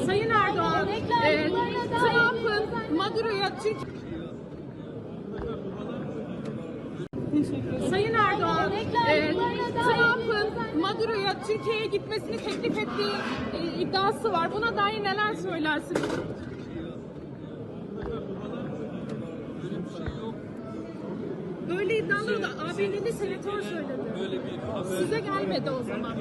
Sayın Erdoğan, Trump'ın Maduro'ya Sayın Erdoğan, Trump'ın Maduro'ya Türkiye'ye gitmesini teklif ettiği iddiası var. Buna dair neler söylersiniz? Böyle iddiaları da ABD'li senatör söyledi. Size gelmedi o zaman.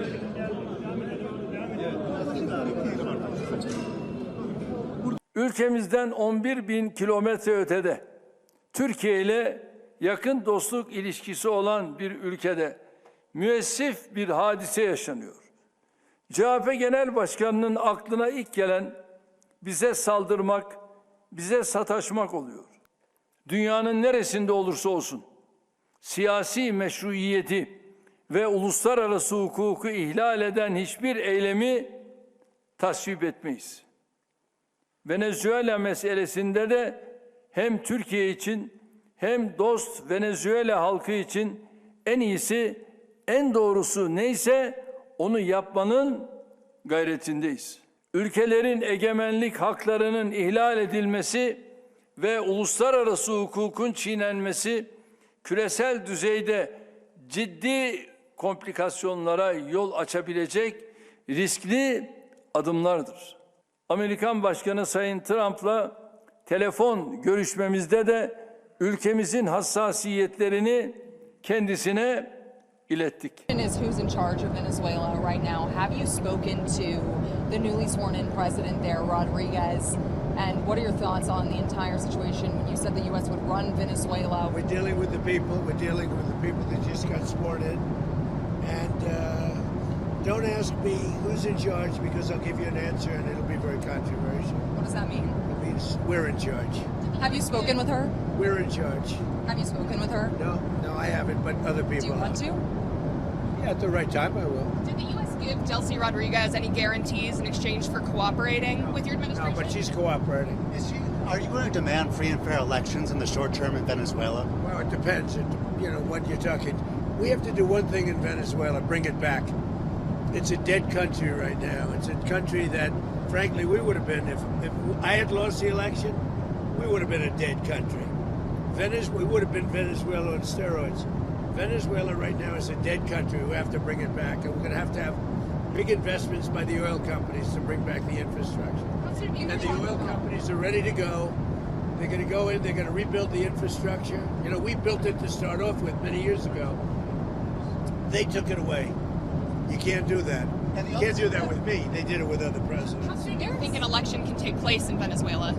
Ülkemizden 11.000 kilometre ötede, Türkiye ile yakın dostluk ilişkisi olan bir ülkede müessif bir hadise yaşanıyor. CHP Genel Başkanı'nın aklına ilk gelen bize saldırmak, bize sataşmak oluyor. Dünyanın neresinde olursa olsun siyasi meşruiyeti ve uluslararası hukuku ihlal eden hiçbir eylemi tasvip etmeyiz. Venezuela meselesinde de hem Türkiye için hem dost Venezuela halkı için en iyisi, en doğrusu neyse onu yapmanın gayretindeyiz. Ülkelerin egemenlik haklarının ihlal edilmesi ve uluslararası hukukun çiğnenmesi küresel düzeyde ciddi komplikasyonlara yol açabilecek riskli adımlardır. Amerikan Başkanı Sayın Trump'la telefon görüşmemizde de ülkemizin hassasiyetlerini kendisine ilettik. Who's in charge of Venezuela right now? Have you spoken to the newly sworn in president there, Rodriguez? And what are your thoughts on the entire situation when you said the U.S. would run Venezuela? We're dealing with the people. We're dealing with the people that just got sworn in. And don't ask me who's in charge because I'll give you an answer and it'll be very controversial. What does that mean? It means we're in charge. Have you spoken with her? We're in charge. Have you spoken with her? No, I haven't, but other people Do you want to? Yeah, at the right time I will. Did the U.S. give Delcy Rodriguez any guarantees in exchange for cooperating with your administration? No, but she's cooperating. Are you going to demand free and fair elections in the short term in Venezuela? Well, it depends. What you're talking. We have to do one thing in Venezuela, bring it back. It's a dead country right now. It's a country that, frankly, we would have been, if I had lost the election, we would have been a dead country. We would have been Venezuela on steroids. Venezuela right now is a dead country. We have to bring it back. And we're going to have big investments by the oil companies to bring back the infrastructure. And the oil companies are ready to go. They're going to go in, they're going to rebuild the infrastructure. We built it to start off with many years ago. They took it away. You can't do that. You can't do that with me. They did it with other presidents. How soon do you think an election can take place in Venezuela?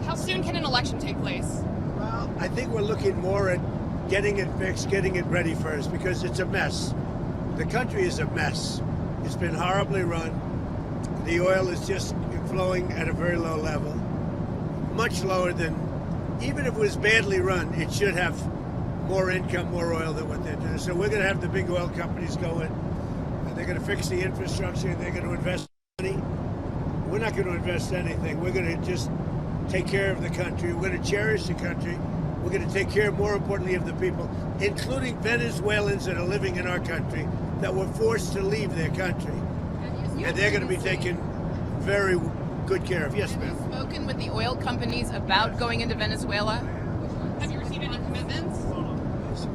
How soon can an election take place? Well, I think we're looking more at getting it fixed, getting it ready first, because it's a mess. The country is a mess. It's been horribly run. The oil is just flowing at a very low level, much lower than, even if it was badly run, it should have more income, more oil than what they're doing. So we're going to have the big oil companies go in, and they're going to fix the infrastructure, and they're going to invest money. We're not going to invest anything. We're going to just take care of the country. We're going to cherish the country. We're going to take care, more importantly, of the people, including Venezuelans that are living in our country that were forced to leave their country. And they're going to be taken very good care of. Yes, ma'am. Have you spoken with the oil companies about going into Venezuela? Have you received any commitments?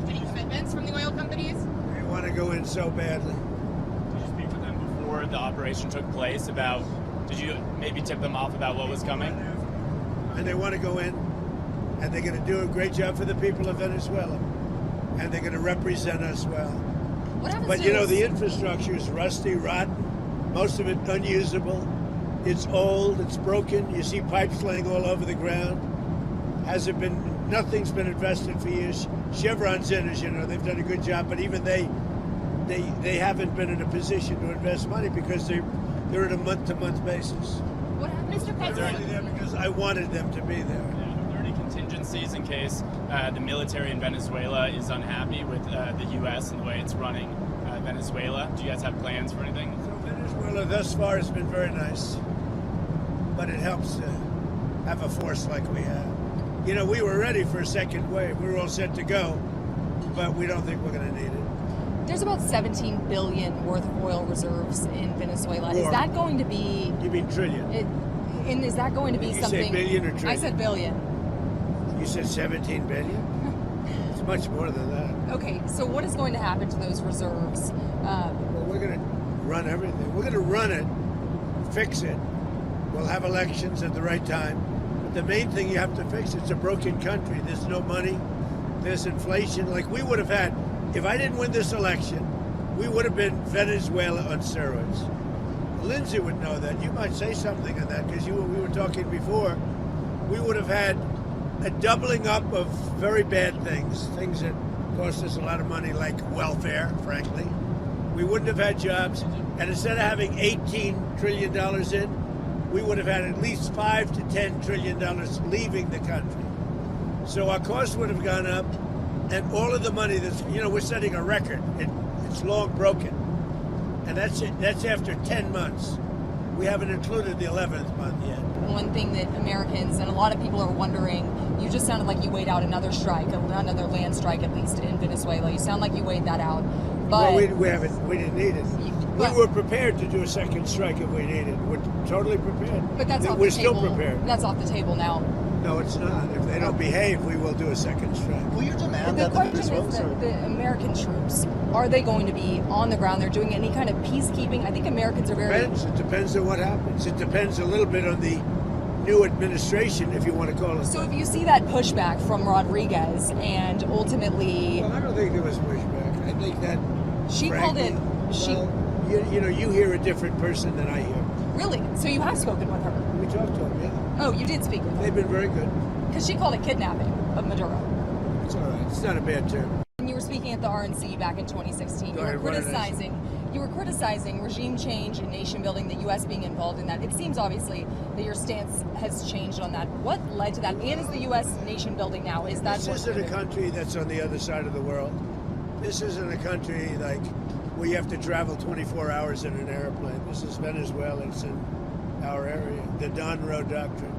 Any commitments from the oil companies? They want to go in so badly. Did you speak with them before the operation took place did you maybe tip them off about what was coming? And they want to go in, and they're going to do a great job for the people of Venezuela. And they're going to represent us well. But the infrastructure is rusty, rotten, most of it unusable. It's old, it's broken. You see pipes laying all over the ground. Nothing's been invested for years. Chevron's in, as you know, they've done a good job, but even they haven't been in a position to invest money because they're at a month-to-month basis. What happened, Mr. President? They're there because I wanted them to be there. Are there any contingencies in case the military in Venezuela is unhappy with the U.S. and the way it's running Venezuela? Do you guys have plans for anything? So Venezuela thus far has been very nice, but it helps to have a force like we have. We were ready for a second wave. We were all set to go, but we don't think we're going to need it. There's about 17 billion worth of oil reserves in Venezuela. Is More. that going to be? You mean trillion? And is that going to be Did you something? say billion or trillion? I said billion. You said 17 billion? It's much more than that. Okay, so what is going to happen to those reserves? Well, we're going to run everything. We're going to run it, fix it. We'll have elections at the right time. But the main thing you have to fix, it's a broken country. There's no money. There's inflation. Like we would have had, if I didn't win this election, we would have been Venezuela on steroids. Lindsay would know that. You might say something on that because we were talking before. We would have had a doubling up of very bad things that cost us a lot of money, like welfare, frankly. We wouldn't have had jobs. And instead of having $18 trillion in, we would have had at least $5 to $10 trillion leaving the country. So our costs would have gone up, and all of the money we're setting a record. It's long broken. And that's it. That's after 10 months. We haven't included the 11th month yet. One thing that Americans and a lot of people are wondering, you just sounded like you weighed out another strike, another land strike at least in Venezuela. You sound like you weighed that out. But Well, we didn't need it. We were prepared to do a second strike if we needed it. We're totally prepared. But that's off We're the still table. prepared. That's off the table now. No, it's not. If they don't behave, we will do a second strike. Will you demand The that the question is Venezuelans that the American troops, are they going to be on the ground? They're doing any kind of peacekeeping? I think Americans are very... It depends on what happens. It depends a little bit on the new administration, if you want to call it. So if you see that pushback from Rodriguez and ultimately... Well, I don't think there was pushback. I think that She called it... you hear a different person than I hear. Really? So you have spoken with her? We talked to them, yeah. Oh, you did speak with her? They've been very good. Because she called it kidnapping of Maduro. It's all right. It's not a bad term. When you were speaking at the RNC back in 2016, Go ahead, what did I say? you were criticizing regime change and nation building, the U.S. being involved in that. It seems obviously that your stance has changed on that. What led to that? And is the U.S. nation building now? Is that This what isn't you're a doing? country that's on the other side of the world. This isn't a country like where you have to travel 24 hours in an airplane. This is Venezuela. It's in our area. The Don Road Doctrine.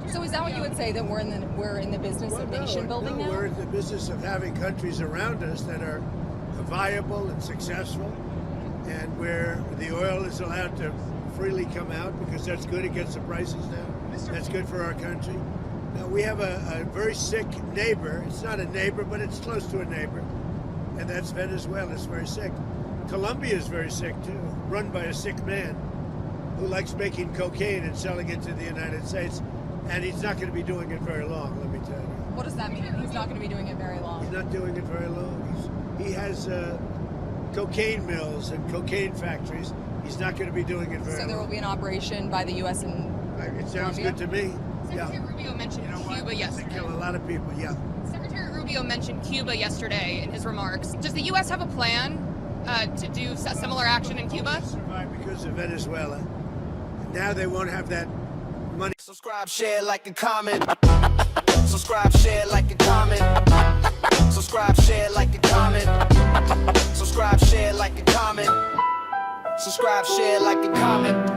So is that what you would say, that we're in the business of nation building no, now? we're in the business of having countries around us that are viable and successful, and where the oil is allowed to freely come out because that's good. It gets the prices down. That's good for our country. Now, we have a very sick neighbor. It's not a neighbor, but it's close to a neighbor, and that's Venezuela. It's very sick. Colombia is very sick, too, run by a sick man who likes making cocaine and selling it to the United States, and he's not going to be doing it very long, let me tell you. What does that mean? He's not going to be doing it very long. He's not doing it very long. He has cocaine mills and cocaine factories. He's not going to be doing it very long. So there will be an operation by the U.S. and It sounds Colombia? good to me. Secretary Yeah. Rubio mentioned Cuba They yesterday. kill a lot of people, yeah. Secretary Rubio mentioned Cuba yesterday in his remarks. Does the U.S. have a plan to do similar action in Cuba? They survived because of Venezuela. And now they won't have that money. Subscribe, share, like, and comment. Subscribe, share, like, and comment. Subscribe, share, like, and comment. Subscribe, share, like, and comment. Subscribe, share, like, and comment.